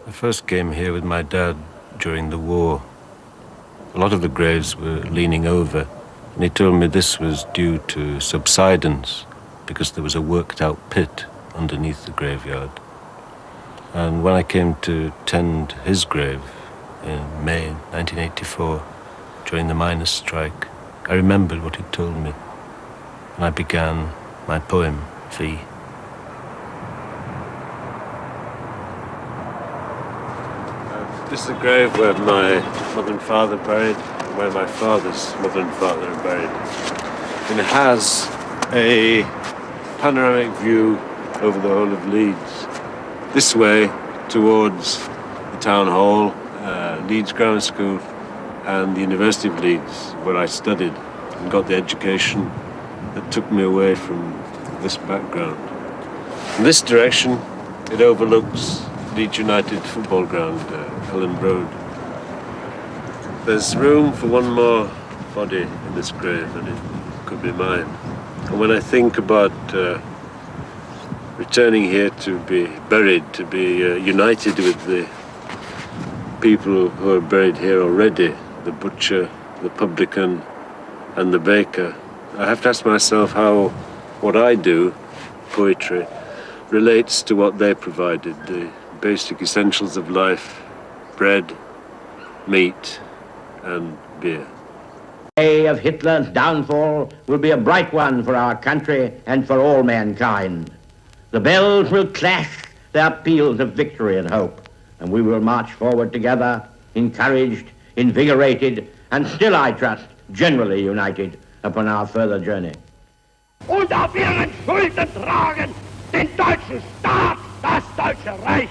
I first came here with my dad during the war. A lot of the graves were leaning over, and he told me this was due to subsidence because there was a worked-out pit underneath the graveyard. And when I came to tend his grave in May 1984, during the miners' strike, I remembered what he told me, and I began my poem, Fee. This is the grave where my mother and father are buried, and where my father's mother and father are buried. And it has a panoramic view over the whole of Leeds. This way towards the town hall, Leeds Grammar School, and the University of Leeds, where I studied and got the education that took me away from this background. In this direction, it overlooks Leeds United football ground, Ellen Road. There's room for one more body in this grave, and it could be mine. And when I think about returning here to be buried, to be united with the people who are buried here already, the butcher, the publican, and the baker, I have to ask myself how what I do, poetry, relates to what they provided, the basic essentials of life: bread, meat, and beer. The day of Hitler's downfall will be a bright one for our country and for all mankind. The bells will clash their peals of victory and hope, and we will march forward together, encouraged, invigorated, and still, I trust, generally united upon our further journey. Und auf ihren Schultern tragen den deutschen Staat, das Deutsche Reich.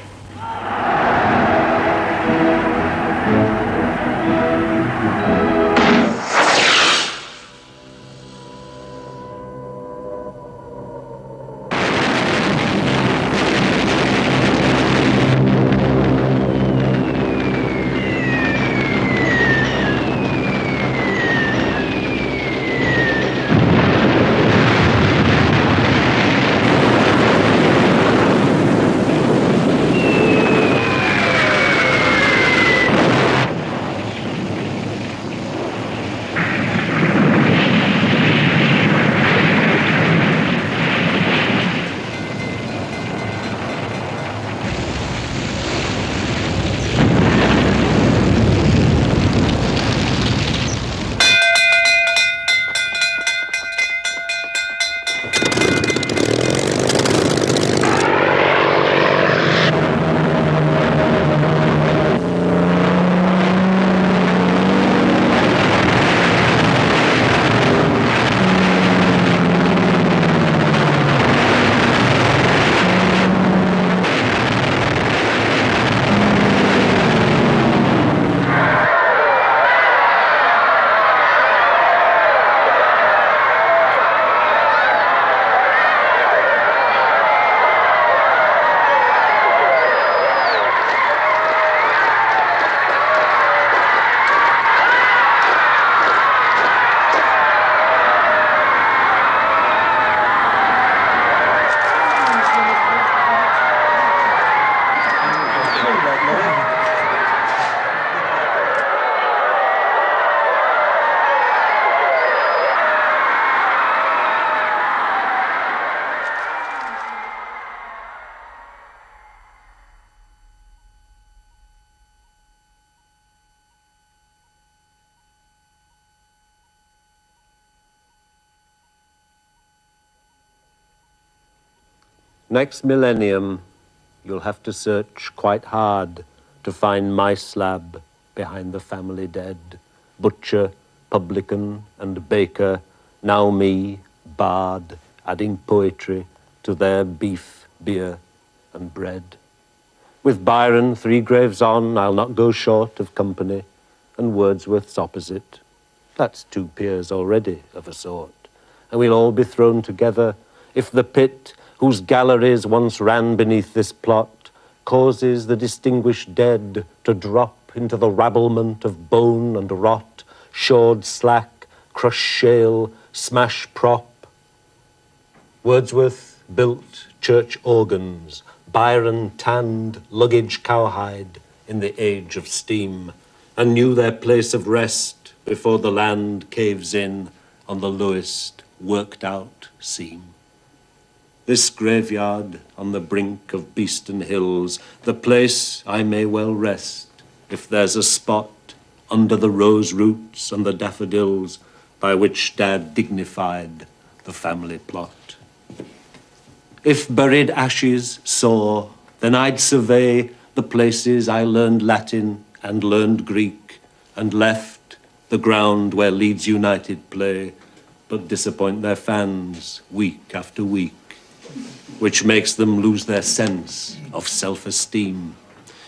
Next millennium, you'll have to search quite hard to find my slab behind the family dead. Butcher, publican, and baker, now me, bard, adding poetry to their beef, beer, and bread. With Byron 3 graves on, I'll not go short of company, and Wordsworth's opposite. That's 2 peers already, of a sort, and we'll all be thrown together if the pit, whose galleries once ran beneath this plot, causes the distinguished dead to drop into the rabblement of bone and rot, shored slack, crushed shale, smash prop. Wordsworth built church organs, Byron tanned luggage cowhide in the age of steam, and knew their place of rest before the land caves in on the lowest worked out seam. This graveyard on the brink of Beeston Hills, the place I may well rest, if there's a spot under the rose roots and the daffodils by which Dad dignified the family plot. If buried ashes saw, then I'd survey the places I learned Latin and learned Greek and left the ground where Leeds United play, but disappoint their fans week after week, which makes them lose their sense of self-esteem.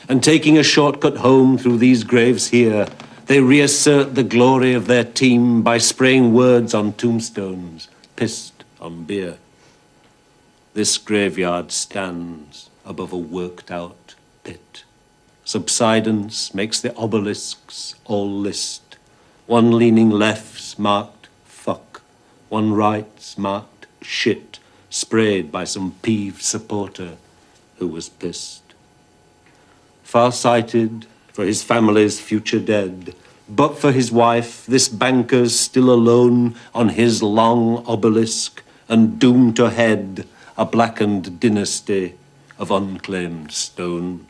And taking a shortcut home through these graves here, they reassert the glory of their team by spraying words on tombstones, pissed on beer. This graveyard stands above a worked-out pit. Subsidence makes the obelisks all list. One leaning left's marked fuck, one right's marked shit, sprayed by some peeved supporter who was pissed. Far-sighted for his family's future dead, but for his wife, this banker's still alone on his long obelisk and doomed to head a blackened dynasty of unclaimed stone,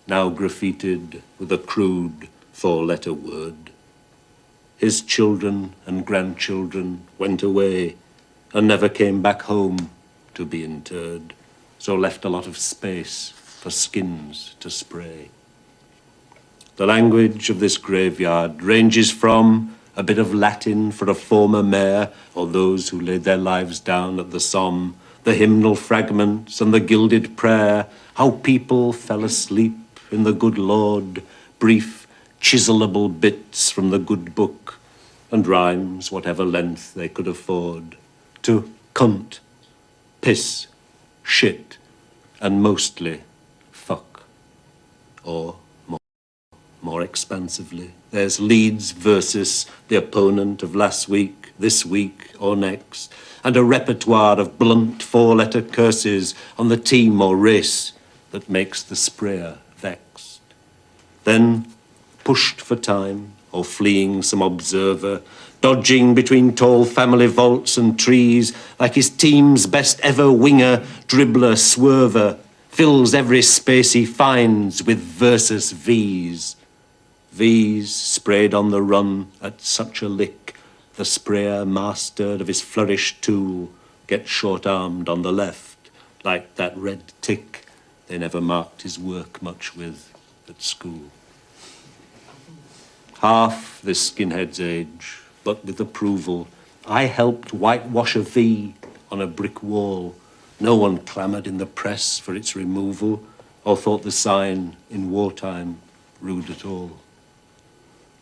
now graffitied with a crude four-letter word. His children and grandchildren went away and never came back home to be interred, so left a lot of space for skins to spray. The language of this graveyard ranges from a bit of Latin for a former mayor or those who laid their lives down at the Somme, the hymnal fragments and the gilded prayer, how people fell asleep in the good Lord, brief, chiselable bits from the good book, and rhymes whatever length they could afford, to cunt, piss, shit, and mostly fuck. Or more expansively, there's Leeds versus the opponent of last week, this week, or next, and a repertoire of blunt four-letter curses on the team or race that makes the sprayer vexed. Then, pushed for time, or fleeing some observer, dodging between tall family vaults and trees, like his team's best ever winger, dribbler, swerver, fills every space he finds with versus V's. V's sprayed on the run at such a lick, the sprayer mastered of his flourished tool gets short-armed on the left, like that red tick they never marked his work much with at school. Half this skinhead's age, but with approval, I helped whitewash a V on a brick wall. No one clamoured in the press for its removal, or thought the sign in wartime rude at all.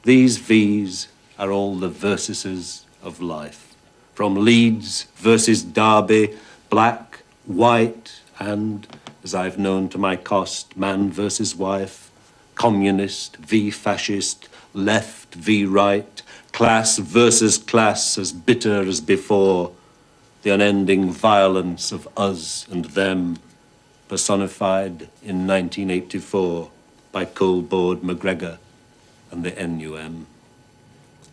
These V's are all the versuses of life, from Leeds versus Derby, black, white, and, as I've known to my cost, man versus wife, communist v fascist, left v right, class versus class, as bitter as before, the unending violence of us and them, personified in 1984 by Coleboard McGregor and the NUM.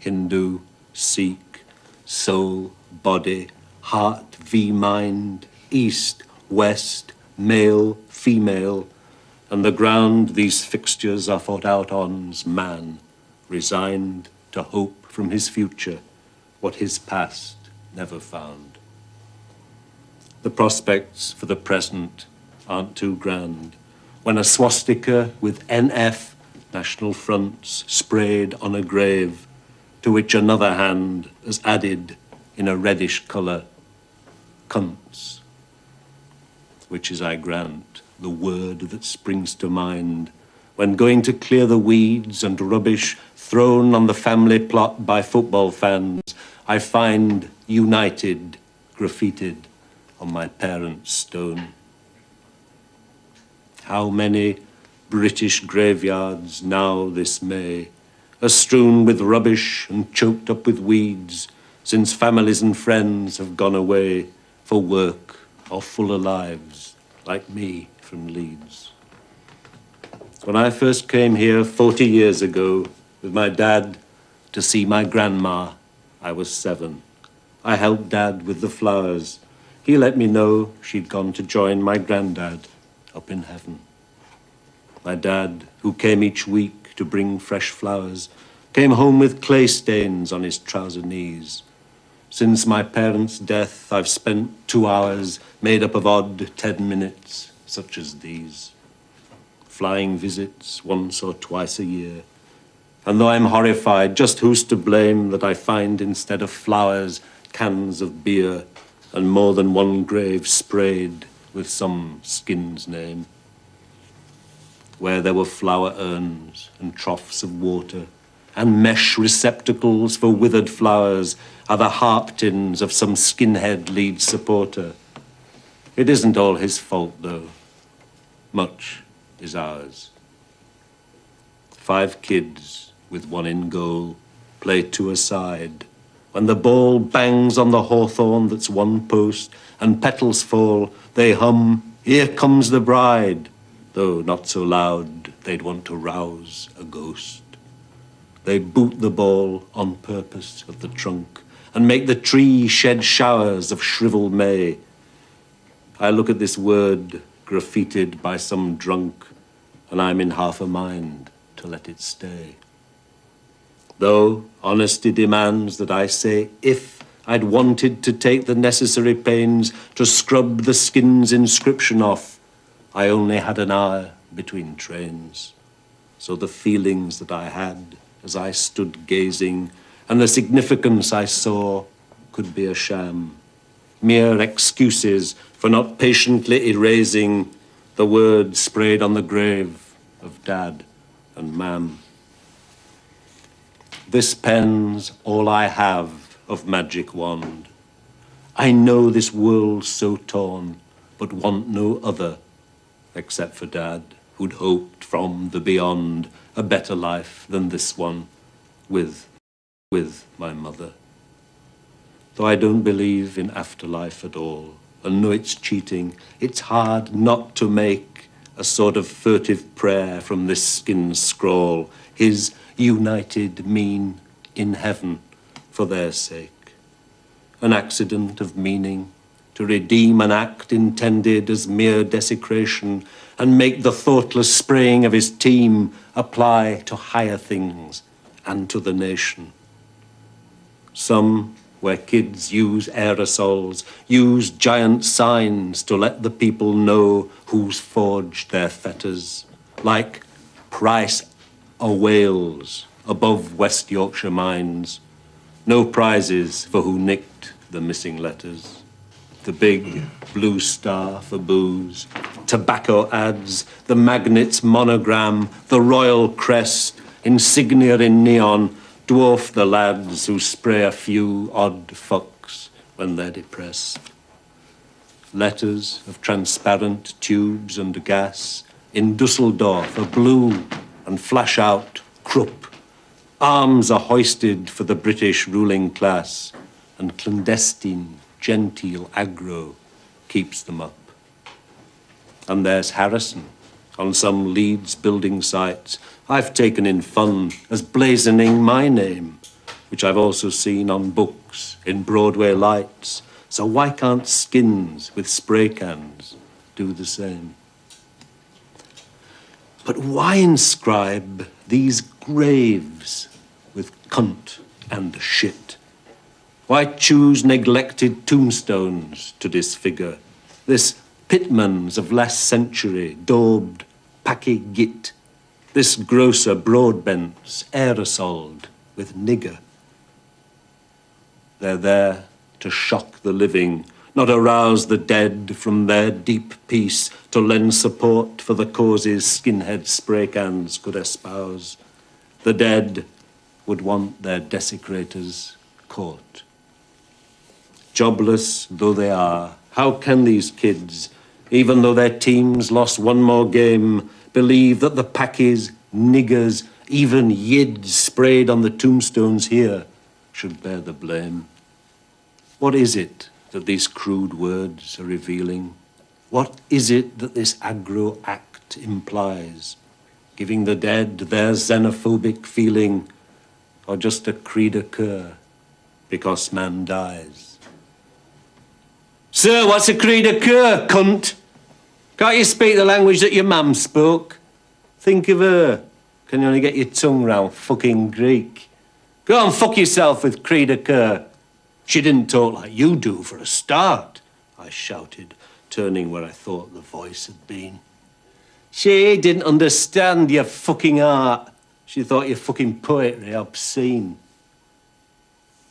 Hindu, Sikh, soul, body, heart v mind, east, west, male, female, and the ground these fixtures are fought out on's man, resigned to hope from his future what his past never found. The prospects for the present aren't too grand, when a swastika with NF, National Fronts, sprayed on a grave, to which another hand has added, in a reddish colour, cunts, which is, I grant, the word that springs to mind when going to clear the weeds and rubbish thrown on the family plot by football fans, I find United graffitied on my parents' stone. How many British graveyards now this May are strewn with rubbish and choked up with weeds, since families and friends have gone away for work or fuller lives, like me, for from Leeds. When I first came here 40 years ago with my dad to see my grandma, I was 7. I helped Dad with the flowers. He let me know she'd gone to join my granddad up in heaven. My dad, who came each week to bring fresh flowers, came home with clay stains on his trouser knees. Since my parents' death, I've spent 2 hours made up of odd 10 minutes, such as these. Flying visits once or twice a year. And though I'm horrified, just who's to blame that I find instead of flowers, cans of beer, and more than one grave sprayed with some skin's name. Where there were flower urns and troughs of water, and mesh receptacles for withered flowers are the harp tins of some skinhead lead supporter. It isn't all his fault, though. Much is ours. 5 kids with 1 in goal play 2 aside. When the ball bangs on the hawthorn that's 1 post and petals fall, they hum, "Here comes the bride," though not so loud they'd want to rouse a ghost. They boot the ball on purpose at the trunk and make the tree shed showers of shriveled May. I look at this word graffitied by some drunk, and I'm in half a mind to let it stay. Though honesty demands that I say if I'd wanted to take the necessary pains to scrub the skin's inscription off, I only had an hour between trains. So the feelings that I had as I stood gazing and the significance I saw could be a sham, mere excuses for not patiently erasing the words sprayed on the grave of Dad and Mam. This pen's all I have of magic wand. I know this world's so torn, but want no other, except for Dad, who'd hoped from the beyond a better life than this one, with my mother. Though I don't believe in afterlife at all, and know it's cheating, it's hard not to make a sort of furtive prayer from this skin scrawl, his united mean in heaven for their sake. An accident of meaning to redeem an act intended as mere desecration and make the thoughtless spraying of his team apply to higher things and to the nation. Some, where kids use aerosols, use giant signs to let the people know who's forged their fetters, like Price o' Wales above West Yorkshire mines. No prizes for who nicked the missing letters. The big blue star for booze, tobacco ads, the magnet's monogram, the royal crest, insignia in neon, dwarf the lads who spray a few odd fucks when they're depressed. Letters of transparent tubes and gas, in Dusseldorf are blue and flash out Krupp. Arms are hoisted for the British ruling class, and clandestine, genteel aggro keeps them up. And there's Harrison on some Leeds building sites I've taken in fun as blazoning my name, which I've also seen on books in Broadway lights. So why can't skins with spray cans do the same? But why inscribe these graves with cunt and shit? Why choose neglected tombstones to disfigure this Pitmans of last century, daubed packy git, this grocer Broadbent's aerosoled with nigger? They're there to shock the living, not arouse the dead from their deep peace, to lend support for the causes skinhead spray cans could espouse. The dead would want their desecrators caught. Jobless though they are, how can these kids, even though their teams lost one more game, believe that the packies, niggers, even yids sprayed on the tombstones here should bear the blame? What is it that these crude words are revealing? What is it that this aggro act implies? Giving the dead their xenophobic feeling, or just a cri de coeur because man dies? Sir, what's a cri de coeur, cunt? Can't you speak the language that your mum spoke? Think of her. Can you only get your tongue round fucking Greek? Go and fuck yourself with cri de coeur. She didn't talk like you do for a start, I shouted, turning where I thought the voice had been. She didn't understand your fucking art. She thought your fucking poetry obscene.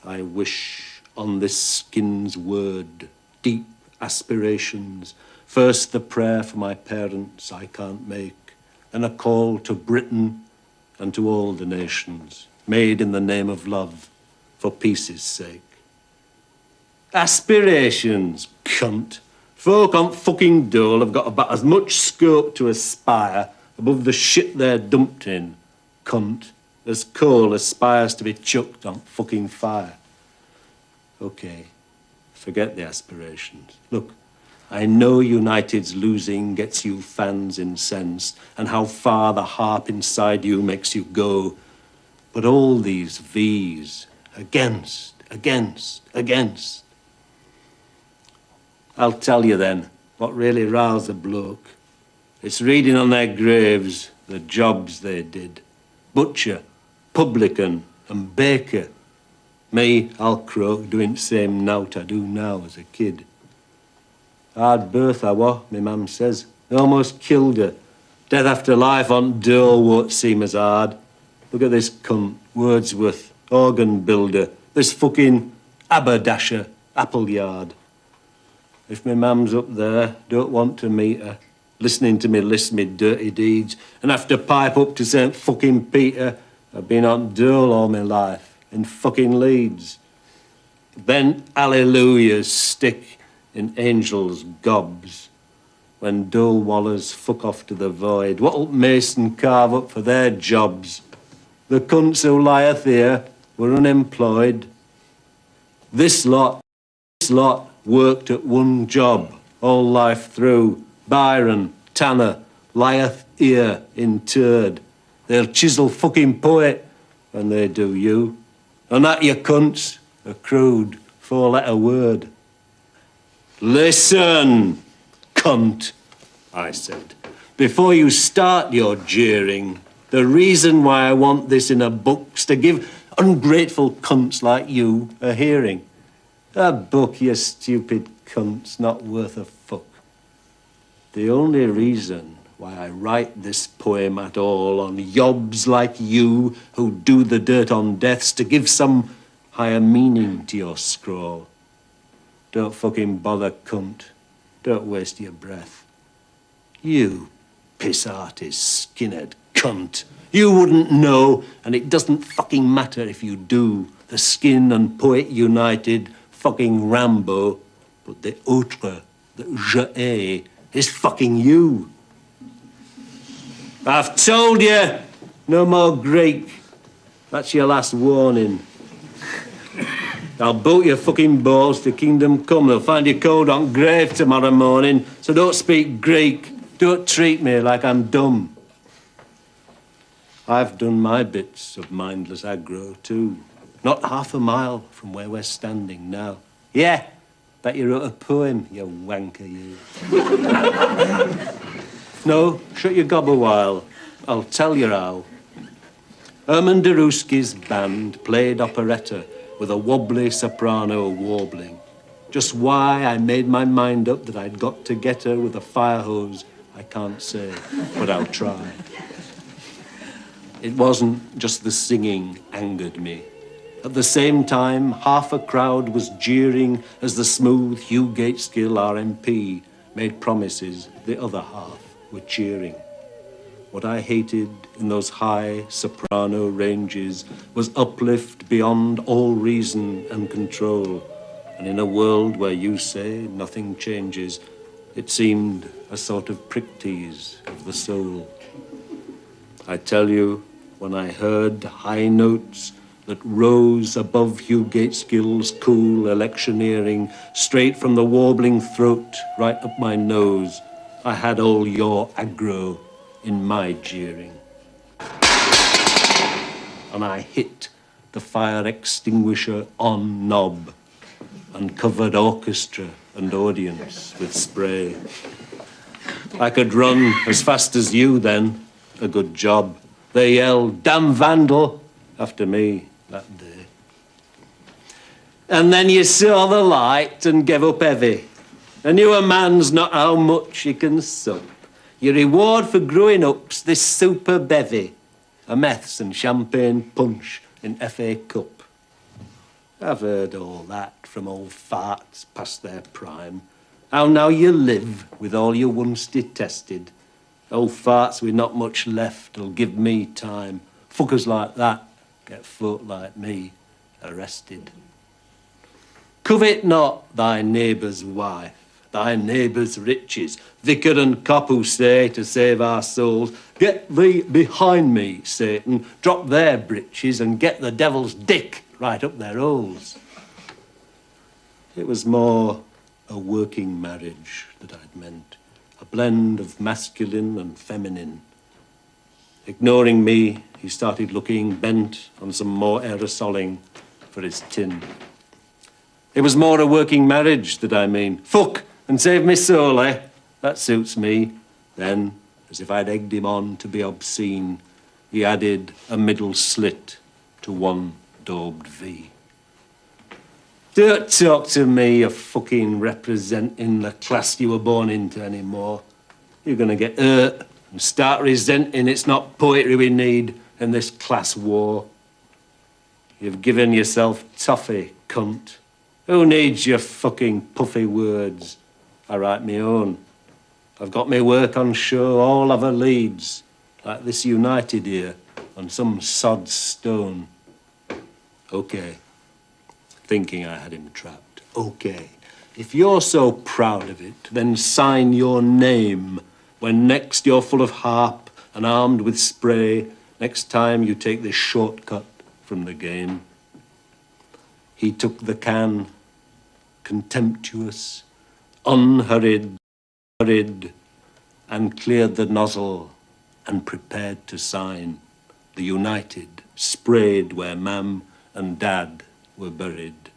I wish on this skin's word, deep aspirations, first the prayer for my parents I can't make, then a call to Britain and to all the nations, made in the name of love, for peace's sake. Aspirations, cunt. Folk on fucking dole have got about as much scope to aspire above the shit they're dumped in, cunt, as coal aspires to be chucked on fucking fire. Okay, forget the aspirations. Look, I know United's losing gets you fans incensed, and how far the harp inside you makes you go. But all these V's, against. I'll tell you then, what really riles a bloke. It's reading on their graves the jobs they did. Butcher, publican, and baker. Me, I'll croak, doing the same nowt I do now as a kid. Hard birth I was, my mam says. They almost killed her. Death after life on dole won't seem as hard. Look at this cunt, Wordsworth, organ builder, this fucking haberdasher, Appleyard. If my mam's up there, don't want to meet her, listening to me list me dirty deeds, and have to pipe up to St. fucking Peter, I've been on dole all my life, in fucking Leeds. Then hallelujahs stick in angels' gobs. When dole wallers fuck off to the void, what'll Mason carve up for their jobs? The cunts who lieth here were unemployed. This lot worked at one job all life through. Byron, Tanner, lieth here interred. They'll chisel fucking poet when they do you. And that, you cunts, a crude four-letter word. Listen, cunt, I said, before you start your jeering, the reason why I want this in a book's to give ungrateful cunts like you a hearing. A book, you stupid cunt's not worth a fuck. The only reason why I write this poem at all on yobs like you who do the dirt on death's to give some higher meaning to your scrawl. Don't fucking bother, cunt. Don't waste your breath. You piss artist, skinhead cunt. You wouldn't know, and it doesn't fucking matter if you do. The Skin and Poet United fucking Rambo, but the autre, the je hais, is fucking you. I've told you, no more Greek. That's your last warning. I'll boot your fucking balls to kingdom come. They'll find you cold on grave tomorrow morning, so don't speak Greek. Don't treat me like I'm dumb. I've done my bits of mindless aggro too. Not half a mile from where we're standing now. Yeah, bet you wrote a poem, you wanker, you. No, shut your gob a while. I'll tell you how. Herman Daruski's band played operetta with a wobbly soprano warbling. Just why I made my mind up that I'd got to get her with a fire hose, I can't say, but I'll try. It wasn't just the singing angered me. At the same time, half a crowd was jeering as the smooth Hugh Gateskill RMP made promises the other half were cheering. What I hated in those high soprano ranges was uplift beyond all reason and control. And in a world where you say nothing changes, it seemed a sort of prick tease of the soul. I tell you, when I heard high notes that rose above Hugh Gaitskill's cool electioneering, straight from the warbling throat right up my nose. I had all your aggro in my jeering. And I hit the fire extinguisher on knob and covered orchestra and audience with spray. I could run as fast as you then. A good job. They yelled, "Damn vandal," after me that day. And then you saw the light and gave up heavy. And you a man's not how much you can sup. Your reward for growing up's this super bevy. A meths and champagne punch in FA Cup. I've heard all that from old farts past their prime. How now you live with all you once detested. Old farts with not much left'll give me time. Fuckers like that get folk like me arrested. Covet not thy neighbour's wife, thy neighbour's riches. Vicar and cop who say to save our souls, "Get thee behind me, Satan, drop their breeches and get the devil's dick right up their holes." It was more a working marriage that I'd meant, a blend of masculine and feminine. Ignoring me, he started looking bent on some more aerosoling for his tin. It was more a working marriage that I mean. Fuck and save me soul, eh? That suits me. Then, as if I'd egged him on to be obscene, he added a middle slit to one daubed V. Don't talk to me of fucking representing the class you were born into anymore. You're gonna get hurt and start resenting it's not poetry we need in this class war. You've given yourself toffee, cunt. Who needs your fucking puffy words? I write me own. I've got me work on show all over Leeds, like this United here, on some sod stone. Okay. Thinking I had him trapped. Okay. If you're so proud of it, then sign your name when next you're full of harp and armed with spray, next time you take this shortcut from the game. He took the can, contemptuous, unhurried, and cleared the nozzle and prepared to sign. The United sprayed where Mam and Dad were buried.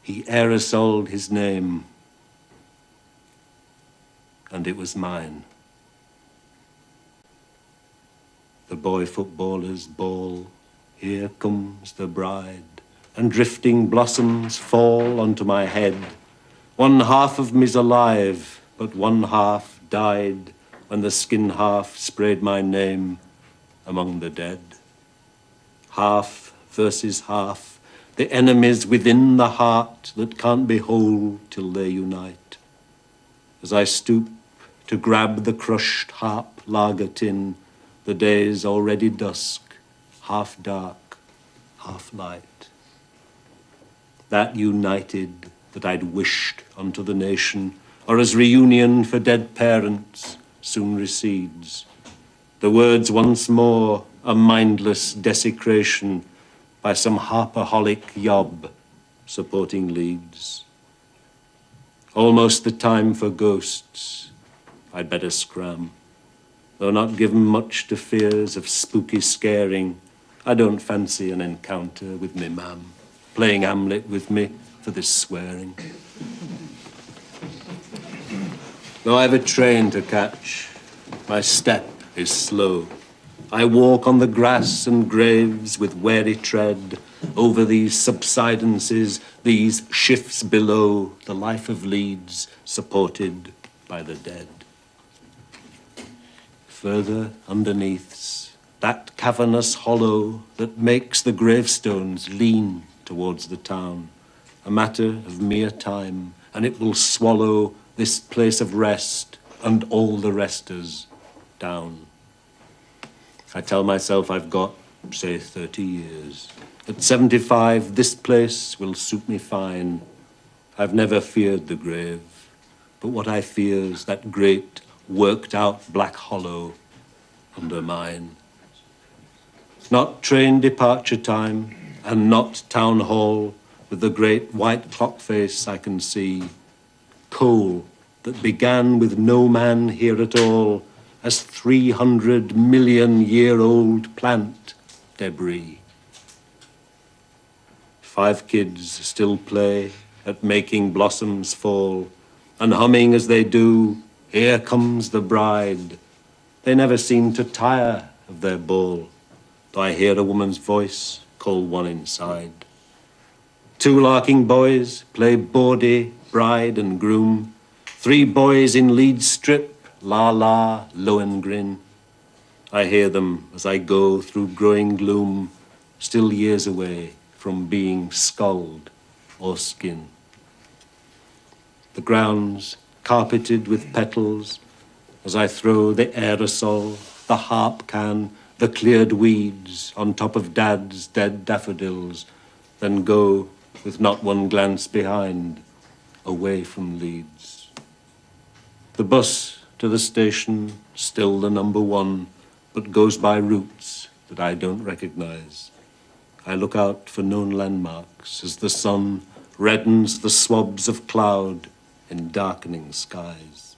He aerosoled his name, and it was mine. The boy footballers bawl, "Here comes the bride," and drifting blossoms fall onto my head. One half of me's alive, but one half died when the skin half sprayed my name among the dead. Half versus half, the enemies within the heart that can't be whole till they unite. As I stoop to grab the crushed harp lager tin, the day's already dusk, half dark, half light. That united that I'd wished unto the nation, or as reunion for dead parents, soon recedes. The words once more a mindless desecration by some harpaholic yob supporting Leeds. Almost the time for ghosts. I'd better scram. Though not given much to fears of spooky scaring, I don't fancy an encounter with me mam, playing Hamlet with me for this swearing. Though I've a train to catch, my step is slow. I walk on the grass and graves with wary tread, over these subsidences, these shifts below, the life of Leeds supported by the dead. Further underneath's that cavernous hollow that makes the gravestones lean towards the town, a matter of mere time, and it will swallow this place of rest and all the resters down. I tell myself I've got, say, 30 years. At 75, this place will suit me fine. I've never feared the grave, but what I fear's that great, worked-out black hollow under mine. Not train departure time, and not town hall with the great white clock face I can see. Coal that began with no man here at all as 300 million year old plant debris. 5 kids still play at making blossoms fall, and humming as they do, "Here comes the bride." They never seem to tire of their ball, though I hear a woman's voice call one inside. 2 larking boys play bawdy, bride and groom. 3 boys in lead strip, la la, Lohengrin. I hear them as I go through growing gloom, still years away from being skulled or skin. The ground's carpeted with petals as I throw the aerosol, the harp can, the cleared weeds on top of Dad's dead daffodils, then go with not one glance behind, away from Leeds. The bus to the station, still the number 1, but goes by routes that I don't recognize. I look out for known landmarks as the sun reddens the swabs of cloud in darkening skies.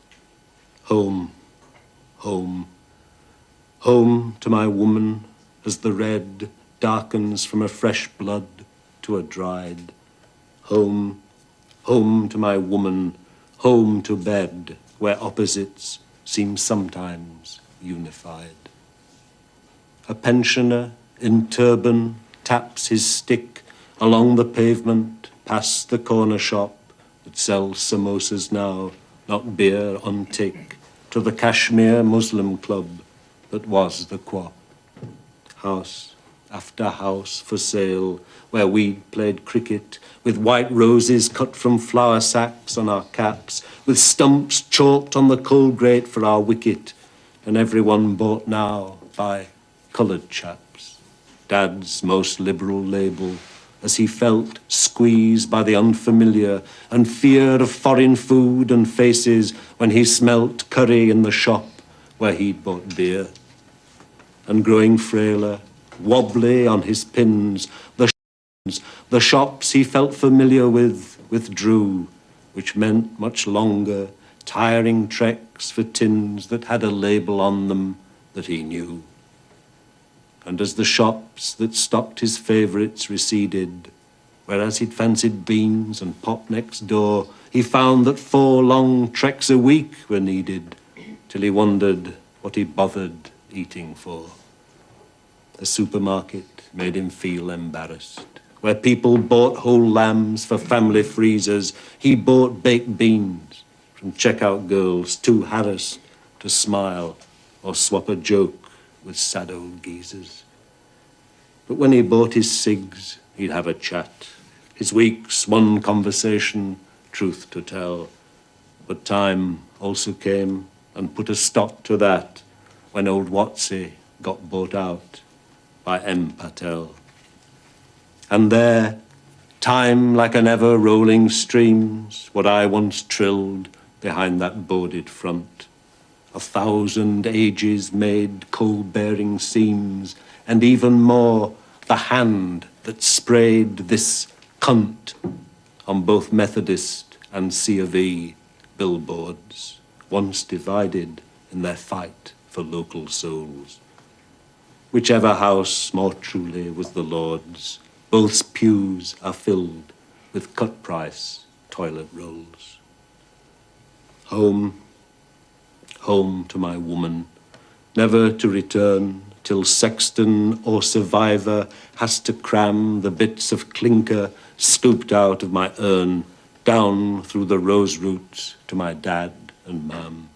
Home, home, home to my woman as the red darkens from a fresh blood to a dried. Home, home to my woman, home to bed where opposites seem sometimes unified. A pensioner in turban taps his stick along the pavement past the corner shop that sells samosas now, not beer on tick, to the Kashmir Muslim club that was the Quap. House after house for sale, where we played cricket, with white roses cut from flour sacks on our caps, with stumps chalked on the coal grate for our wicket, and everyone bought now by coloured chaps. Dad's most liberal label, as he felt squeezed by the unfamiliar and fear of foreign food and faces when he smelt curry in the shop where he'd bought beer. And growing frailer, wobbly on his pins, the shops he felt familiar with withdrew, which meant much longer, tiring treks for tins that had a label on them that he knew. And as the shops that stocked his favourites receded, whereas he'd fancied beans and pop next door, he found that 4 long treks a week were needed, till he wondered what he bothered eating for. A supermarket made him feel embarrassed. Where people bought whole lambs for family freezers, he bought baked beans from checkout girls too harassed to smile or swap a joke with sad old geezers. But when he bought his cigs, he'd have a chat. His week's one conversation, truth to tell. But time also came and put a stop to that when old Watsy got bought out by M. Patel. And there, time like an ever-rolling streams, what I once trilled behind that boarded front. 1,000 ages made coal-bearing seams, and even more, the hand that sprayed this cunt on both Methodist and C of E billboards, once divided in their fight for local souls. Whichever house more truly was the Lord's, both pews are filled with cut-price toilet rolls. Home, home to my woman, never to return till sexton or survivor has to cram the bits of clinker scooped out of my urn down through the rose roots to my dad and mam.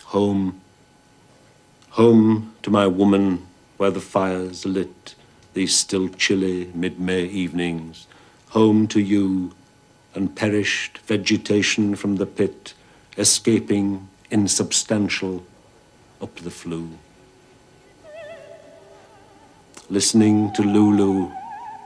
Home, home to my woman where the fires lit these still chilly mid-May evenings. Home to you and perished vegetation from the pit, escaping insubstantial up the flue. Listening to Lulu,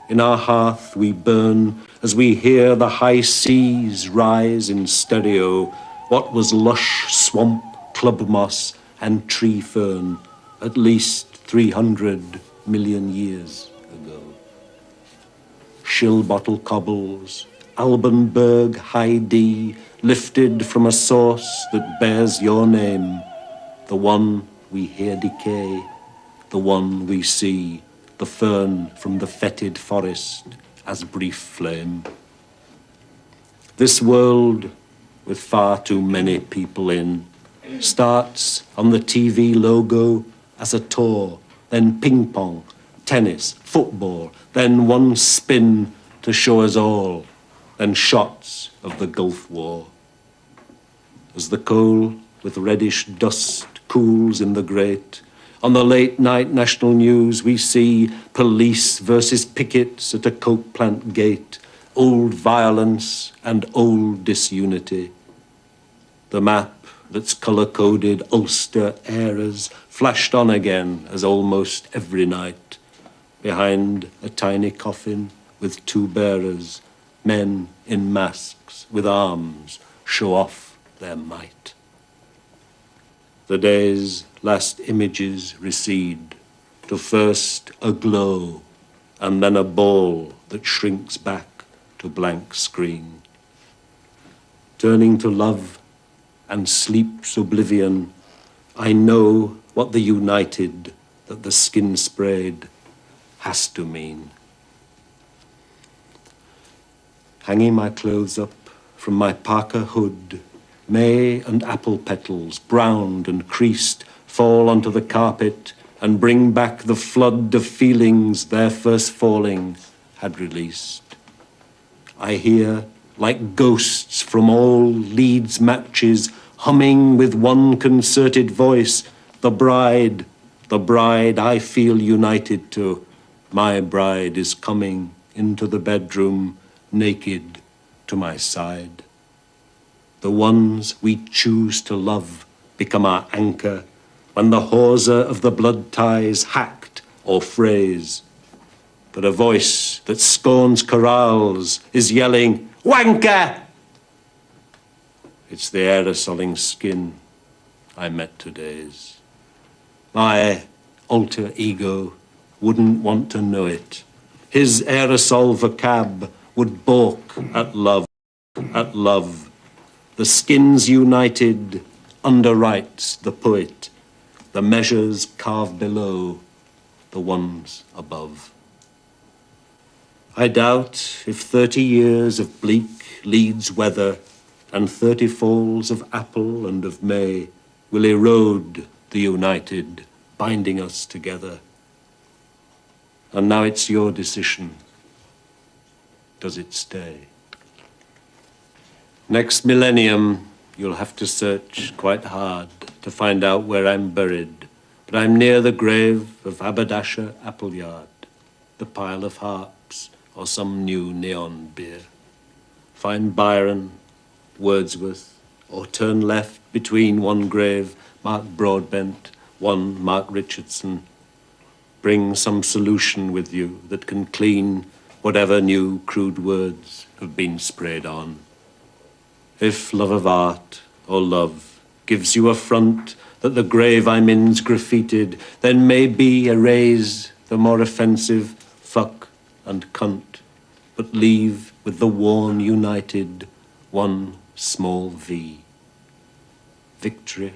in our hearth we burn as we hear the high seas rise in stereo, what was lush swamp, club moss and tree fern, at least 300 million years ago. Shill bottle cobbles, Albanberg High D, lifted from a source that bears your name, the one we hear decay, the one we see, the fern from the fetid forest as brief flame. This world, with far too many people in, starts on the TV logo as a tour, then ping pong, tennis, football, then one spin to show us all, then shots of the Gulf War. As the coal with reddish dust cools in the grate, on the late-night national news we see police versus pickets at a coke plant gate, old violence and old disunity. The map that's colour-coded Ulster eras flashed on again as almost every night. Behind a tiny coffin with two bearers, men in masks with arms show off their might. The day's last images recede to first a glow and then a ball that shrinks back to blank screen. Turning to love and sleep's oblivion, I know what the united that the skin sprayed has to mean. Hanging my clothes up from my parka hood, May and apple petals, browned and creased, fall onto the carpet and bring back the flood of feelings their first falling had released. I hear, like ghosts from all Leeds matches, humming with one concerted voice, the bride I feel united to. My bride is coming into the bedroom, naked to my side. The ones we choose to love become our anchor when the hawser of the blood ties hacked or frays. But a voice that scorns chorales is yelling, "Wanker!" It's the aerosoling skin I met today's. My alter ego wouldn't want to know it. His aerosol vocab would balk at love, at love. The skins united underwrites the poet, the measures carved below, the ones above. I doubt if 30 years of bleak Leeds weather and 30 falls of apple and of May will erode the united, binding us together. And now it's your decision. Does it stay? Next millennium, you'll have to search quite hard to find out where I'm buried. But I'm near the grave of Haberdasher Appleyard, the pile of harps, or some new neon beer. Find Byron, Wordsworth, or turn left between one grave, Mark Broadbent, one Mark Richardson. Bring some solution with you that can clean whatever new crude words have been sprayed on. If love of art or love gives you a front that the grave I'm in's graffitied, then maybe erase the more offensive fuck and cunt, but leave with the worn united one small V. Victory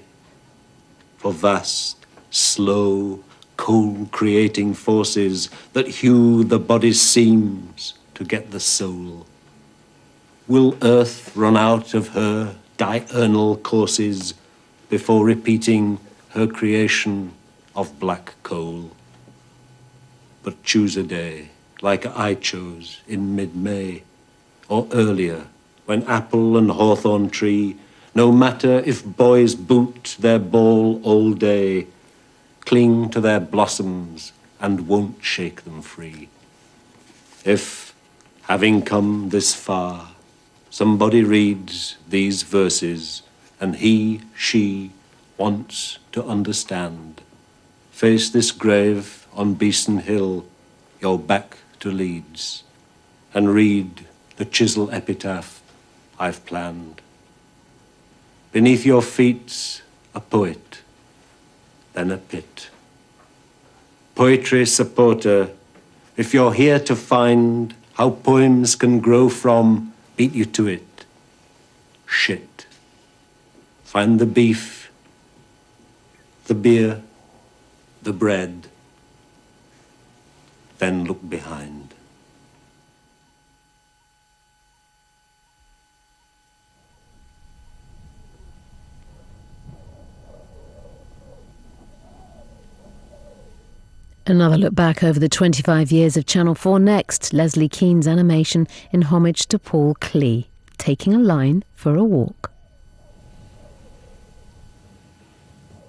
for vast, slow, coal-creating forces that hew the body's seams to get the soul. Will Earth run out of her diurnal courses before repeating her creation of black coal? But choose a day, like I chose in mid-May, or earlier, when apple and hawthorn tree, no matter if boys boot their ball all day, cling to their blossoms and won't shake them free. If, having come this far, somebody reads these verses and he, she wants to understand, face this grave on Beeson Hill, your back to Leeds, and read the chisel epitaph I've planned. Beneath your feet's a poet, then a pit. Poetry supporter, if you're here to find how poems can grow from, beat you to it. Shit. Find the beef, the beer, the bread, then look behind. Another look back over the 25 years of Channel 4 next. Leslie Kean's animation in homage to Paul Klee, Taking a Line for a Walk.